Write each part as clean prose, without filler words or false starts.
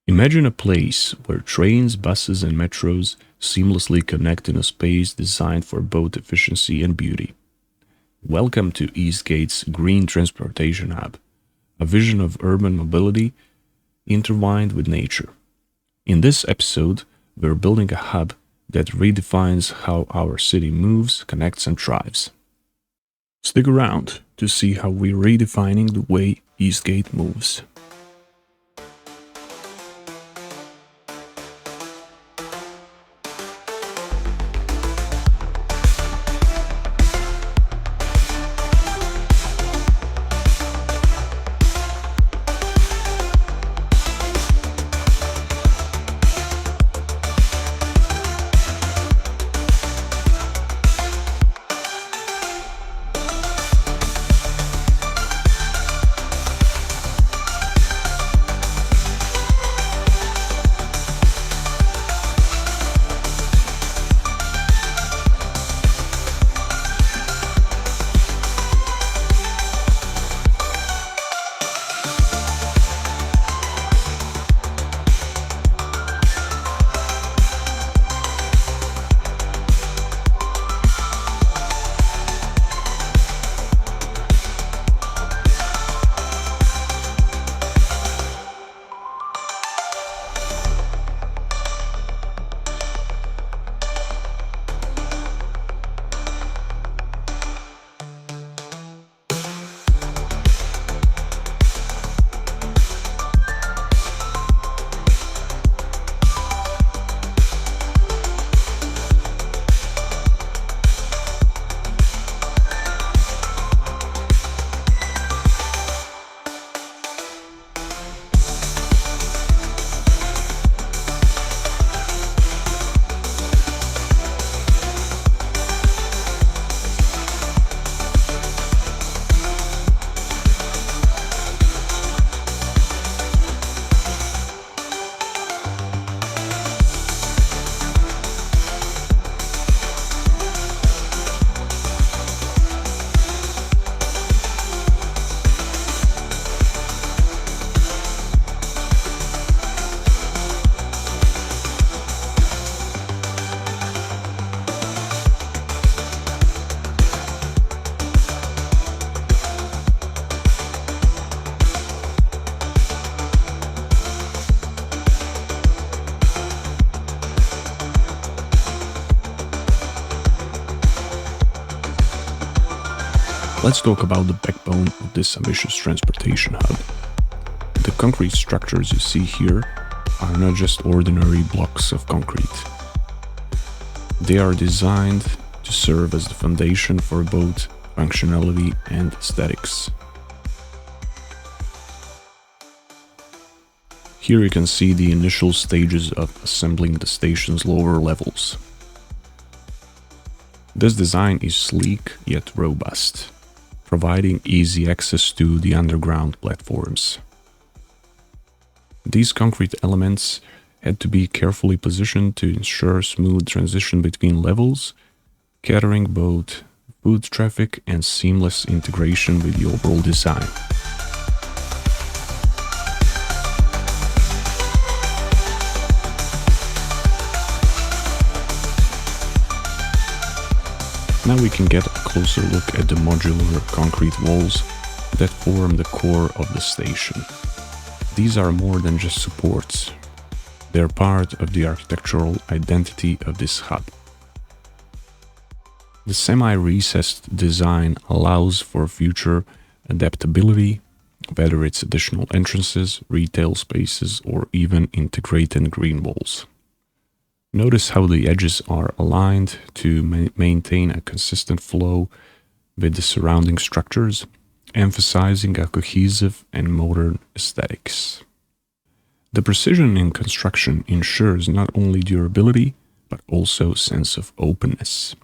Imagine a place where trains, buses, and metros seamlessly connect in a space designed for both efficiency and beauty. Welcome to Eastgate's Green Transportation Hub, a vision of urban mobility intertwined with nature. In this episode, we're building a hub that redefines how our city moves, connects, and thrives. Stick around to see how we're redefining the way Eastgate moves. Let's talk about the backbone of this ambitious transportation hub. The concrete structures you see here are not just ordinary blocks of concrete. They are designed to serve as the foundation for both functionality and aesthetics. Here you can see the initial stages of assembling the station's lower levels. This design is sleek yet robust, providing easy access to the underground platforms. These concrete elements had to be carefully positioned to ensure smooth transition between levels, catering both foot traffic and seamless integration with the overall design. Now we can get a closer look at the modular concrete walls that form the core of the station. These are more than just supports. They're part of the architectural identity of this hub. The semi-recessed design allows for future adaptability, whether it's additional entrances, retail spaces, or even integrated green walls. Notice how the edges are aligned to maintain a consistent flow with the surrounding structures, emphasizing a cohesive and modern aesthetics. The precision in construction ensures not only durability, but also a sense of openness.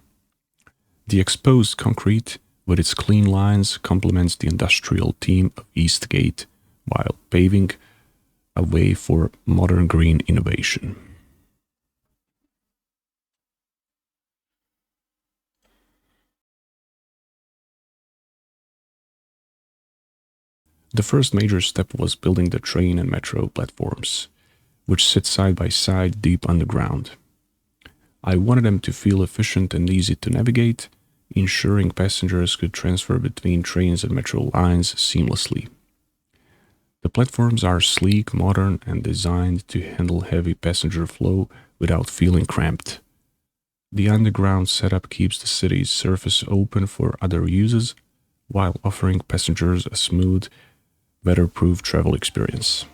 The exposed concrete, with its clean lines, complements the industrial theme of Eastgate, while paving a way for modern green innovation. The first major step was building the train and metro platforms. which sit side by side deep underground. I wanted them to feel efficient and easy to navigate, ensuring passengers could transfer between trains and metro lines seamlessly. The platforms are sleek, modern, and designed to handle heavy passenger flow without feeling cramped. The underground setup keeps the city's surface open for other uses while offering passengers a smooth, weatherproof travel experience.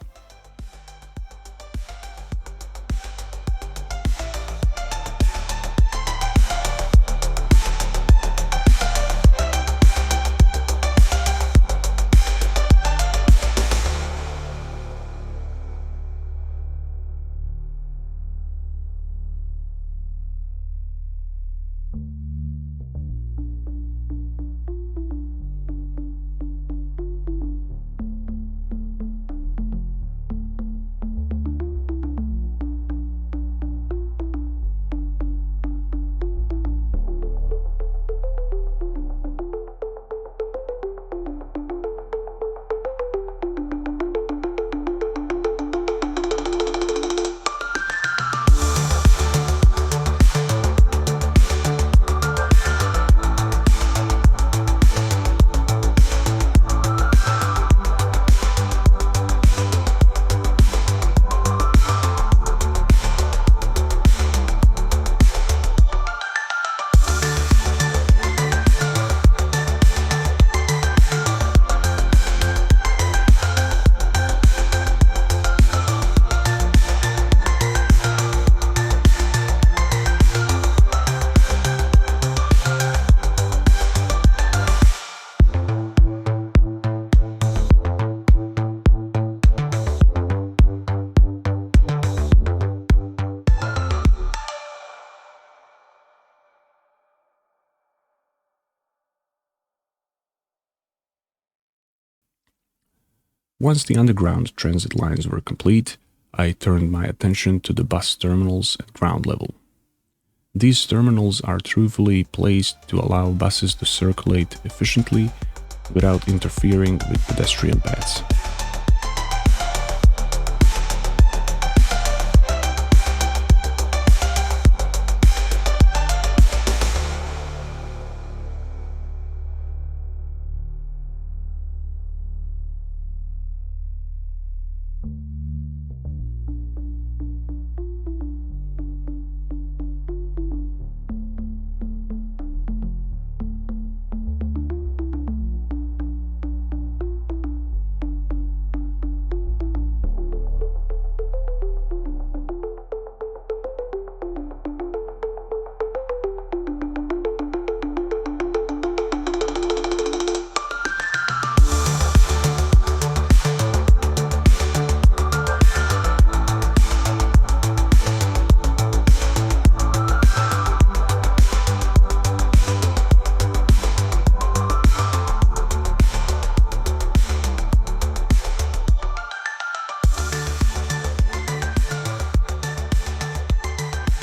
Once the underground transit lines were complete, I turned my attention to the bus terminals at ground level. These terminals are truthfully placed to allow buses to circulate efficiently without interfering with pedestrian paths.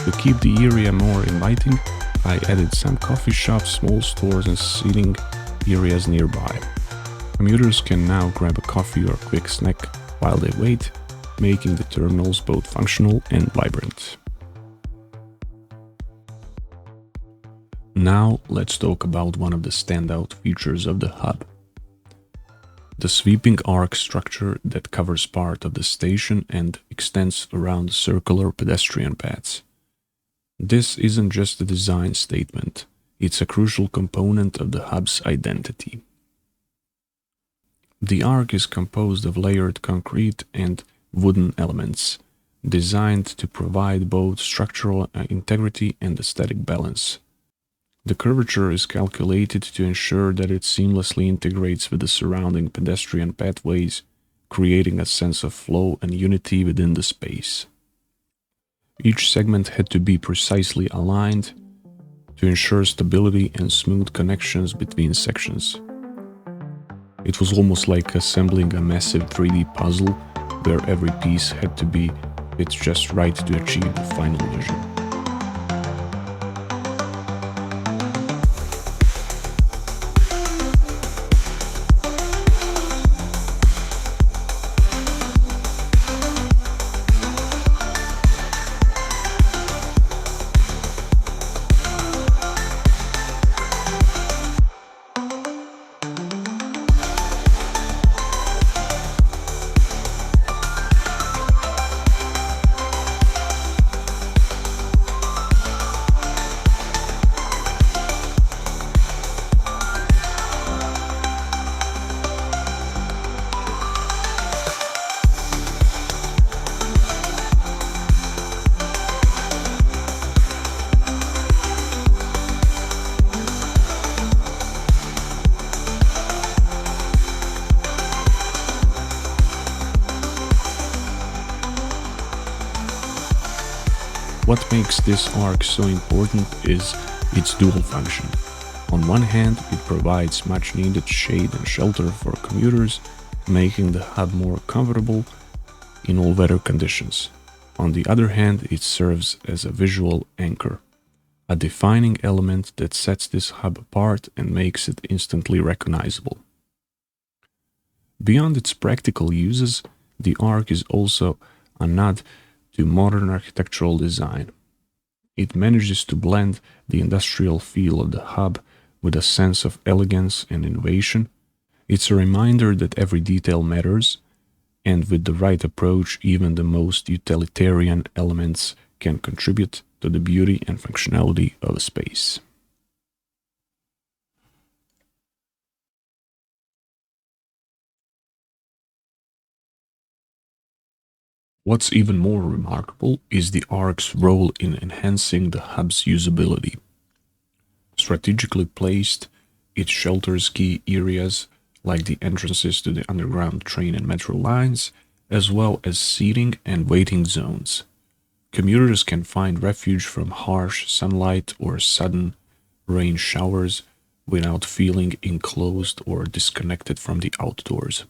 To keep the area more inviting, I added some coffee shops, small stores, and seating areas nearby. Commuters can now grab a coffee or quick snack while they wait, making the terminals both functional and vibrant. Now let's talk about one of the standout features of the hub. The sweeping arch structure that covers part of the station and extends around circular pedestrian paths. This isn't just a design statement, it's a crucial component of the hub's identity. The arch is composed of layered concrete and wooden elements, designed to provide both structural integrity and aesthetic balance. The curvature is calculated to ensure that it seamlessly integrates with the surrounding pedestrian pathways, creating a sense of flow and unity within the space. Each segment had to be precisely aligned to ensure stability and smooth connections between sections. It was almost like assembling a massive 3D puzzle where every piece had to be fit just right to achieve the final vision. What makes this arc so important is its dual function. On one hand, it provides much needed shade and shelter for commuters, making the hub more comfortable in all weather conditions. On the other hand, it serves as a visual anchor, a defining element that sets this hub apart and makes it instantly recognizable. Beyond its practical uses, the arc is also a nod to modern architectural design. It manages to blend the industrial feel of the hub with a sense of elegance and innovation. It's a reminder that every detail matters, and with the right approach, even the most utilitarian elements can contribute to the beauty and functionality of a space. What's even more remarkable is the arc's role in enhancing the hub's usability. Strategically placed, it shelters key areas like the entrances to the underground train and metro lines, as well as seating and waiting zones. Commuters can find refuge from harsh sunlight or sudden rain showers without feeling enclosed or disconnected from the outdoors.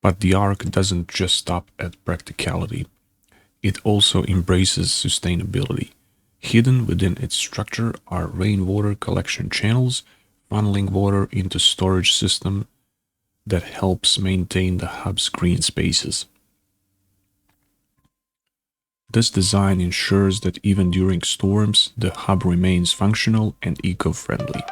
But the arc doesn't just stop at practicality. It also embraces sustainability. Hidden within its structure are rainwater collection channels, funneling water into storage system that helps maintain the hub's green spaces. This design ensures that even during storms, the hub remains functional and eco-friendly.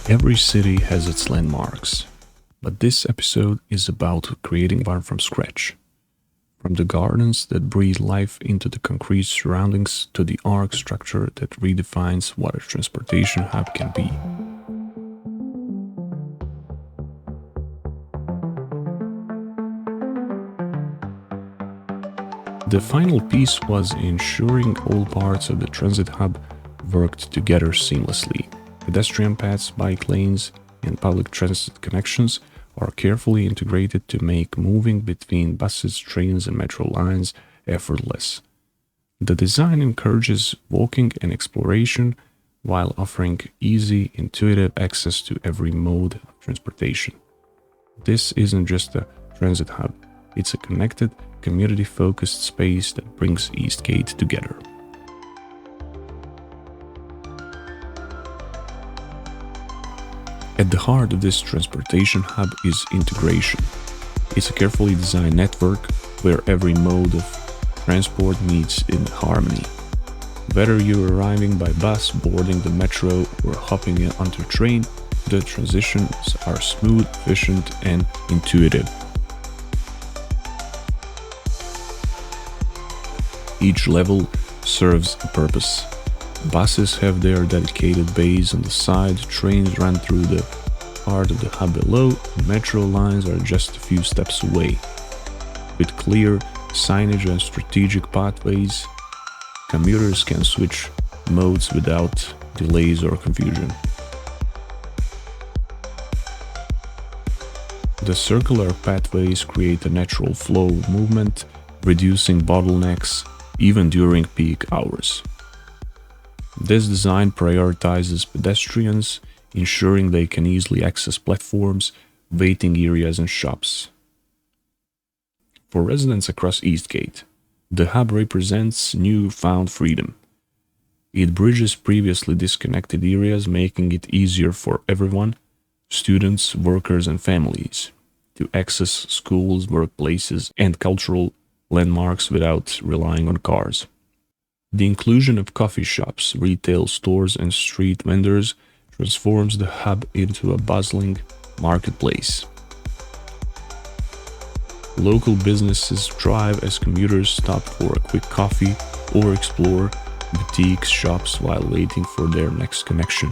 Every city has its landmarks, but this episode is about creating one from scratch. From the gardens that breathe life into the concrete surroundings to the arc structure that redefines what a transportation hub can be. The final piece was ensuring all parts of the transit hub worked together seamlessly. Pedestrian paths, bike lanes, and public transit connections are carefully integrated to make moving between buses, trains, and metro lines effortless. The design encourages walking and exploration while offering easy, intuitive access to every mode of transportation. This isn't just a transit hub, it's a connected, community-focused space that brings Eastgate together. At the heart of this transportation hub is integration. It's a carefully designed network where every mode of transport meets in harmony. Whether you're arriving by bus, boarding the metro, or hopping onto a train, the transitions are smooth, efficient, and intuitive. Each level serves a purpose. Buses have their dedicated bays on the side, trains run through the part of the hub below, and metro lines are just a few steps away. With clear signage and strategic pathways, commuters can switch modes without delays or confusion. The circular pathways create a natural flow of movement, reducing bottlenecks even during peak hours. This design prioritizes pedestrians, ensuring they can easily access platforms, waiting areas, and shops. For residents across Eastgate, the hub represents newfound freedom. It bridges previously disconnected areas, making it easier for everyone, students, workers, and families, to access schools, workplaces, and cultural landmarks without relying on cars. The inclusion of coffee shops, retail stores, and street vendors transforms the hub into a bustling marketplace. Local businesses thrive as commuters stop for a quick coffee or explore boutiques, shops while waiting for their next connection.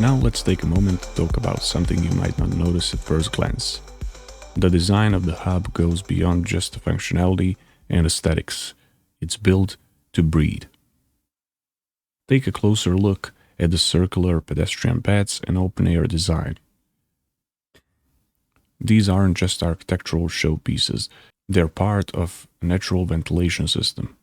Now let's take a moment to talk about something you might not notice at first glance. The design of the hub goes beyond just functionality and aesthetics. It's built to breathe. Take a closer look at the circular pedestrian paths and open-air design. These aren't just architectural showpieces, they're part of a natural ventilation system.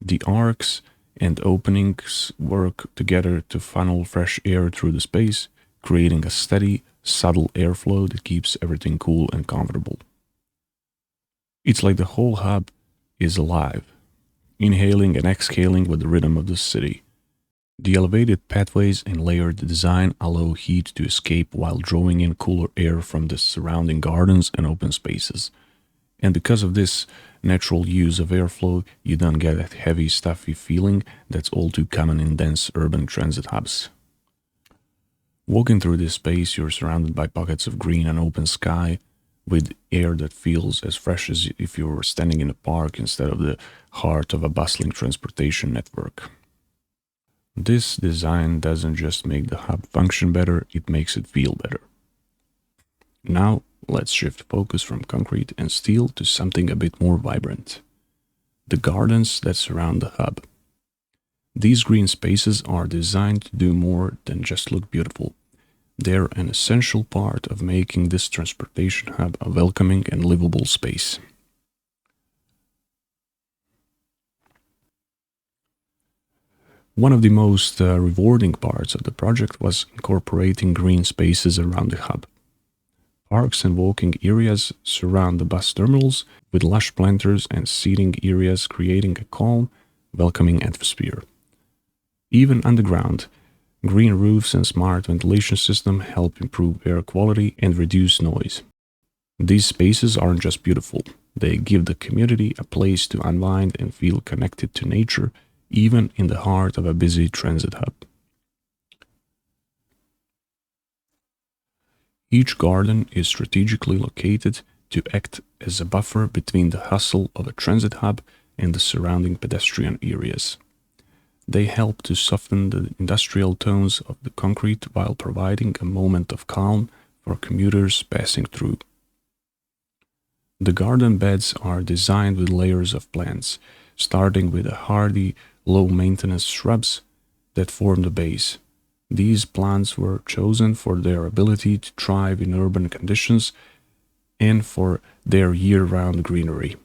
The arcs and openings work together to funnel fresh air through the space, creating a steady, subtle airflow that keeps everything cool and comfortable. It's like the whole hub is alive, inhaling and exhaling with the rhythm of the city. The elevated pathways and layered design allow heat to escape while drawing in cooler air from the surrounding gardens and open spaces. And because of this natural use of airflow, you don't get that heavy, stuffy feeling that's all too common in dense urban transit hubs. Walking through this space, you're surrounded by pockets of green and open sky, with air that feels as fresh as if you were standing in a park instead of the heart of a bustling transportation network. This design doesn't just make the hub function better, it makes it feel better. Now, let's shift focus from concrete and steel to something a bit more vibrant. The gardens that surround the hub. These green spaces are designed to do more than just look beautiful. They're an essential part of making this transportation hub a welcoming and livable space. One of the most rewarding parts of the project was incorporating green spaces around the hub. Parks and walking areas surround the bus terminals, with lush planters and seating areas creating a calm, welcoming atmosphere. Even underground, green roofs and smart ventilation system help improve air quality and reduce noise. These spaces aren't just beautiful, they give the community a place to unwind and feel connected to nature, even in the heart of a busy transit hub. Each garden is strategically located to act as a buffer between the hustle of a transit hub and the surrounding pedestrian areas. They help to soften the industrial tones of the concrete while providing a moment of calm for commuters passing through. The garden beds are designed with layers of plants, starting with a hardy, low-maintenance shrubs that form the base. These plants were chosen for their ability to thrive in urban conditions and for their year-round greenery.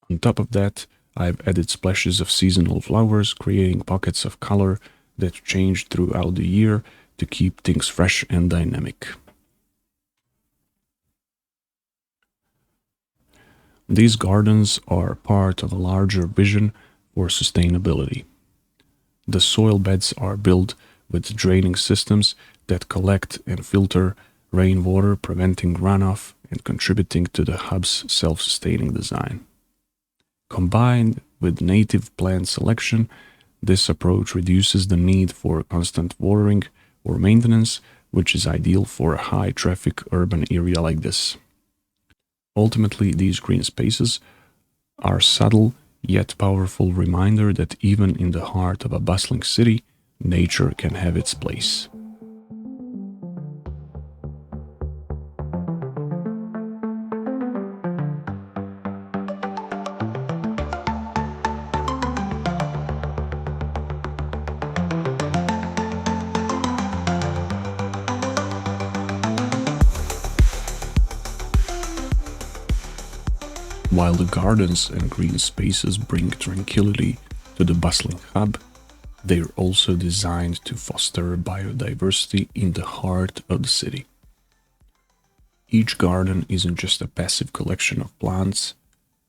On top of that, I've added splashes of seasonal flowers, creating pockets of color that change throughout the year to keep things fresh and dynamic. These gardens are part of a larger vision for sustainability. The soil beds are built with draining systems that collect and filter rainwater, preventing runoff and contributing to the hub's self-sustaining design. Combined with native plant selection, This approach reduces the need for constant watering or maintenance, which is ideal for a high-traffic urban area like this. Ultimately, these green spaces are subtle yet powerful reminder that even in the heart of a bustling city, nature can have its place. While the gardens and green spaces bring tranquility to the bustling hub, they're also designed to foster biodiversity in the heart of the city. Each garden isn't just a passive collection of plants,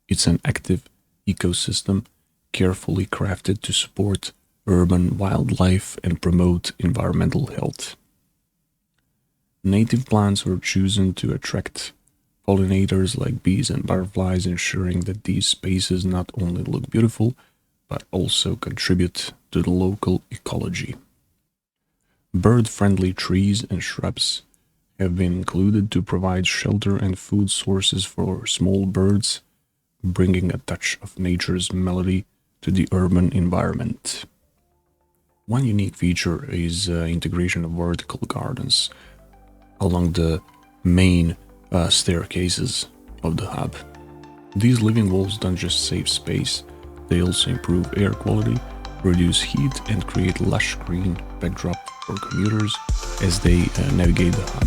it's an active ecosystem carefully crafted to support urban wildlife and promote environmental health. Native plants were chosen to attract pollinators like bees and butterflies, ensuring that these spaces not only look beautiful, but also contribute to the local ecology. Bird-friendly trees and shrubs have been included to provide shelter and food sources for small birds, bringing a touch of nature's melody to the urban environment. One unique feature is integration of vertical gardens along the main staircases of the hub. These living walls don't just save space, they also improve air quality, reduce heat, and create lush green backdrop for commuters as they navigate the hub.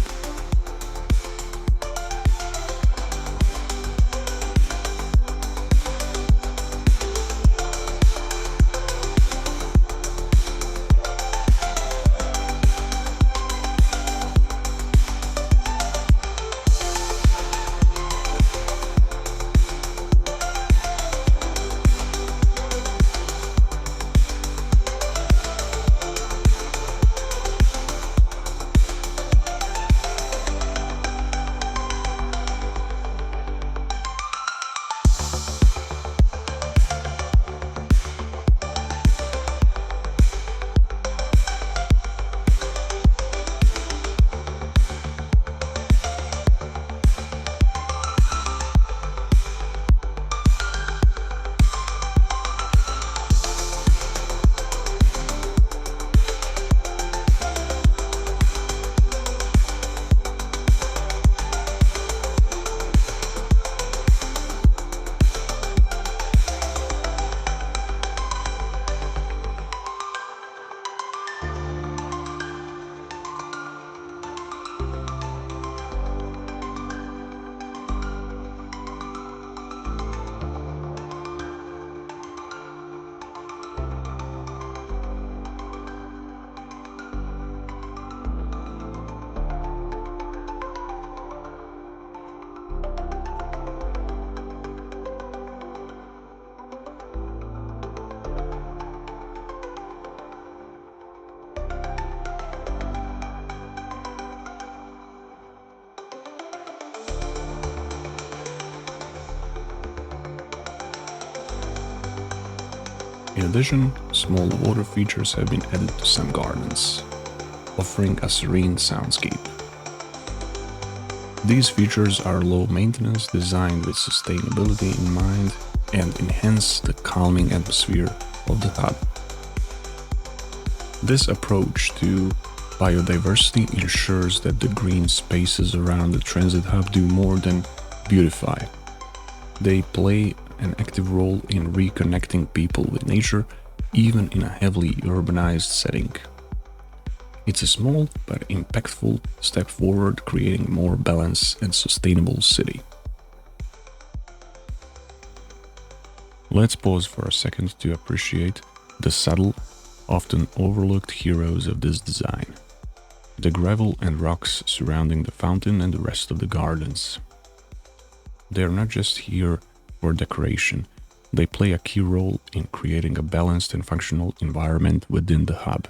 In addition, small water features have been added to some gardens, offering a serene soundscape. These features are low maintenance, designed with sustainability in mind, and enhance the calming atmosphere of the hub. This approach to biodiversity ensures that the green spaces around the transit hub do more than beautify. They play an active role in reconnecting people with nature, even in a heavily urbanized setting. It's a small but impactful step forward, creating a more balanced and sustainable city. Let's pause for a second to appreciate the subtle, often overlooked heroes of this design: the gravel and rocks surrounding the fountain and the rest of the gardens. They are not just here for decoration, they play a key role in creating a balanced and functional environment within the hub.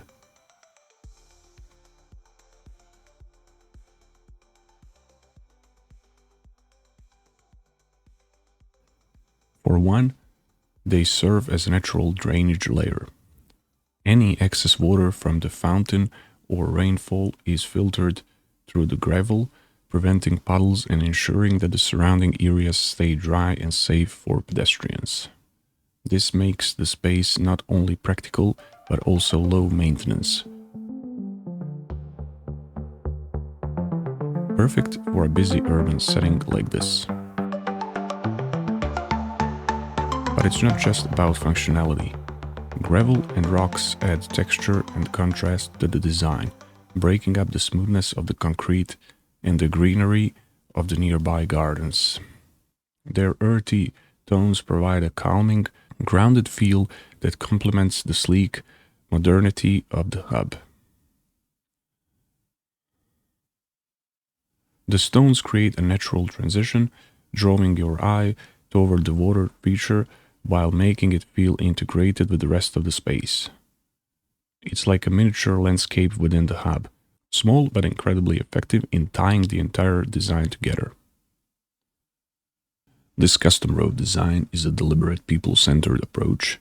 For one, they serve as a natural drainage layer. Any excess water from the fountain or rainfall is filtered through the gravel, preventing puddles and ensuring that the surrounding areas stay dry and safe for pedestrians. This makes the space not only practical but also low maintenance. Perfect for a busy urban setting like this. But it's not just about functionality. Gravel and rocks add texture and contrast to the design, breaking up the smoothness of the concrete and the greenery of the nearby gardens. Their earthy tones provide a calming, grounded feel that complements the sleek modernity of the hub. The stones create a natural transition, drawing your eye toward the water feature while making it feel integrated with the rest of the space. It's like a miniature landscape within the hub, small but incredibly effective in tying the entire design together. This custom road design is a deliberate people-centered approach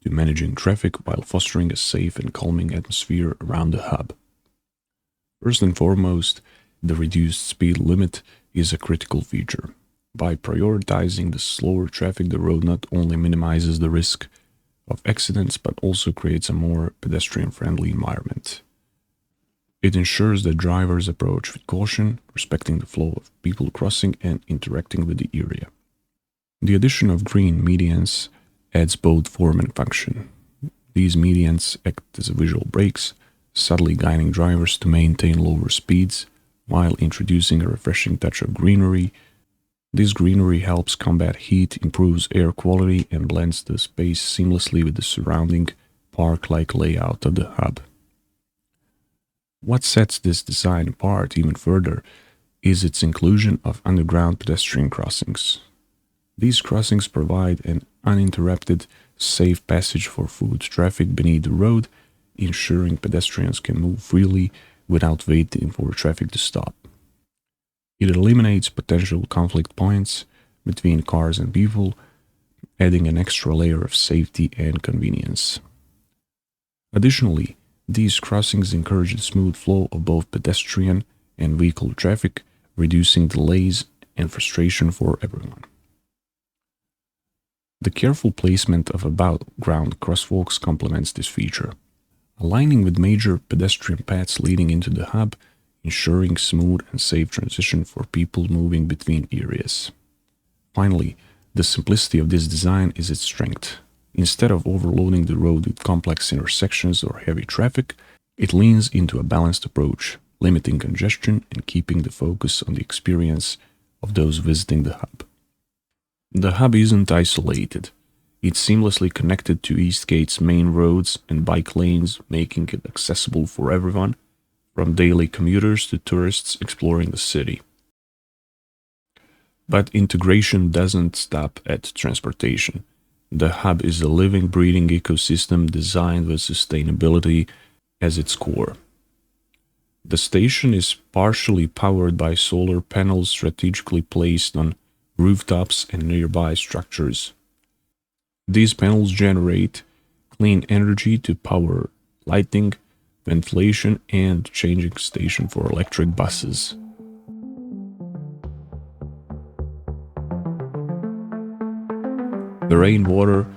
to managing traffic while fostering a safe and calming atmosphere around the hub. First and foremost, the reduced speed limit is a critical feature. By prioritizing the slower traffic, the road not only minimizes the risk of accidents but also creates a more pedestrian-friendly environment. It ensures that drivers approach with caution, respecting the flow of people crossing and interacting with the area. The addition of green medians adds both form and function. These medians act as visual breaks, subtly guiding drivers to maintain lower speeds while introducing a refreshing touch of greenery. This greenery helps combat heat, improves air quality, and blends the space seamlessly with the surrounding park-like layout of the hub. What sets this design apart even further is its inclusion of underground pedestrian crossings. These crossings provide an uninterrupted, safe passage for foot traffic beneath the road, ensuring pedestrians can move freely without waiting for traffic to stop. It eliminates potential conflict points between cars and people, adding an extra layer of safety and convenience. Additionally, these crossings encourage the smooth flow of both pedestrian and vehicle traffic, reducing delays and frustration for everyone. The careful placement of above-ground crosswalks complements this feature, aligning with major pedestrian paths leading into the hub, ensuring smooth and safe transition for people moving between areas. Finally, the simplicity of this design is its strength. Instead of overloading the road with complex intersections or heavy traffic, it leans into a balanced approach, limiting congestion and keeping the focus on the experience of those visiting the hub. The hub isn't isolated. It's seamlessly connected to Eastgate's main roads and bike lanes, making it accessible for everyone, from daily commuters to tourists exploring the city. But integration doesn't stop at transportation. The hub is a living, breathing ecosystem designed with sustainability as its core. The station is partially powered by solar panels strategically placed on rooftops and nearby structures. These panels generate clean energy to power lighting, ventilation, and changing station for electric buses. The rainwater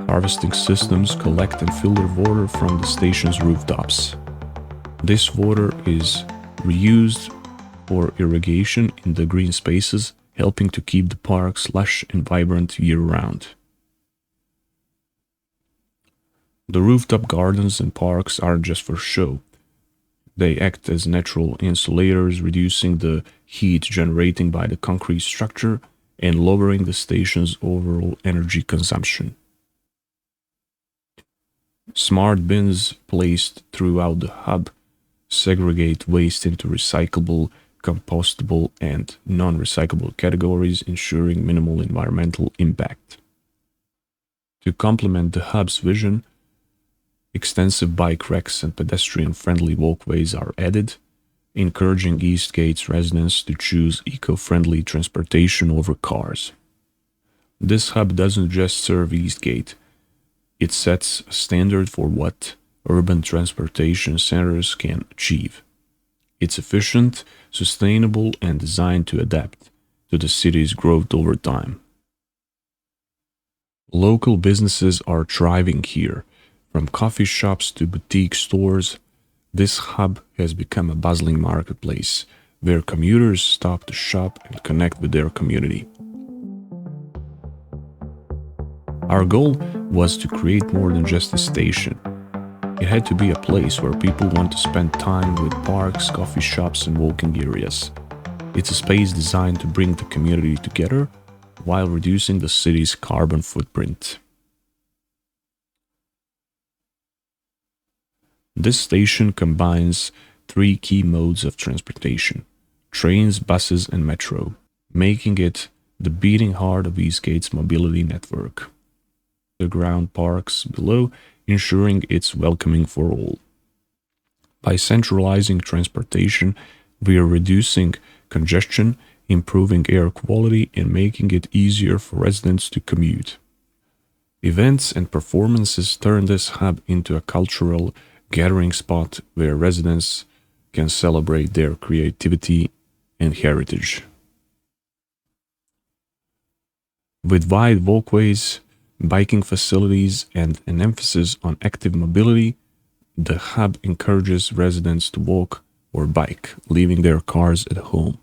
harvesting systems collect and filter water from the station's rooftops. This water is reused for irrigation in the green spaces, helping to keep the parks lush and vibrant year-round. The rooftop gardens and parks aren't just for show. They act as natural insulators, reducing the heat generated by the concrete structure and lowering the station's overall energy consumption. Smart bins placed throughout the hub segregate waste into recyclable, compostable, and non-recyclable categories, ensuring minimal environmental impact. To complement the hub's vision, extensive bike racks and pedestrian-friendly walkways are added, encouraging Eastgate's residents to choose eco-friendly transportation over cars. This hub doesn't just serve Eastgate, it sets a standard for what urban transportation centers can achieve. It's efficient, sustainable, and designed to adapt to the city's growth over time. Local businesses are thriving here. From coffee shops to boutique stores, this hub has become a bustling marketplace where commuters stop to shop and connect with their community. Our goal was to create more than just a station. It had to be a place where people want to spend time with parks, coffee shops, and walking areas. It's a space designed to bring the community together while reducing the city's carbon footprint. This station combines three key modes of transportation: trains, buses, and metro, making it the beating heart of Eastgate's mobility network. Underground parks below, ensuring it's welcoming for all. By centralizing transportation, we are reducing congestion, improving air quality, and making it easier for residents to commute. Events and performances turn this hub into a cultural gathering spot where residents can celebrate their creativity and heritage. With wide walkways, biking facilities, and an emphasis on active mobility, the hub encourages residents to walk or bike, leaving their cars at home.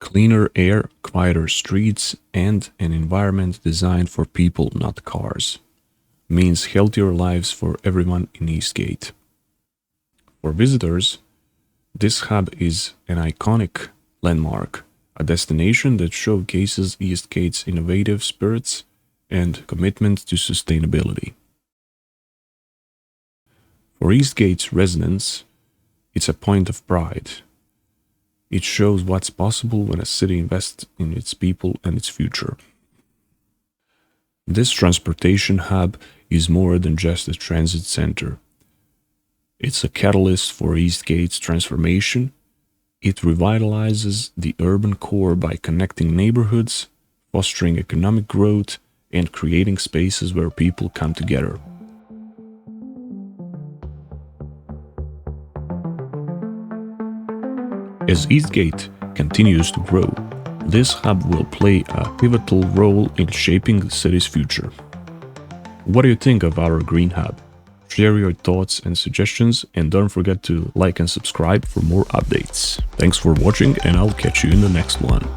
Cleaner air, quieter streets, and an environment designed for people, not cars, means healthier lives for everyone in Eastgate. For visitors, this hub is an iconic landmark, a destination that showcases Eastgate's innovative spirits and commitment to sustainability. For Eastgate's residents, it's a point of pride. It shows what's possible when a city invests in its people and its future. This transportation hub is more than just a transit center. It's a catalyst for Eastgate's transformation. It revitalizes the urban core by connecting neighborhoods, fostering economic growth, and creating spaces where people come together. As Eastgate continues to grow, this hub will play a pivotal role in shaping the city's future. What do you think of our Green Hub? Share your thoughts and suggestions, and don't forget to like and subscribe for more updates. Thanks for watching, and I'll catch you in the next one.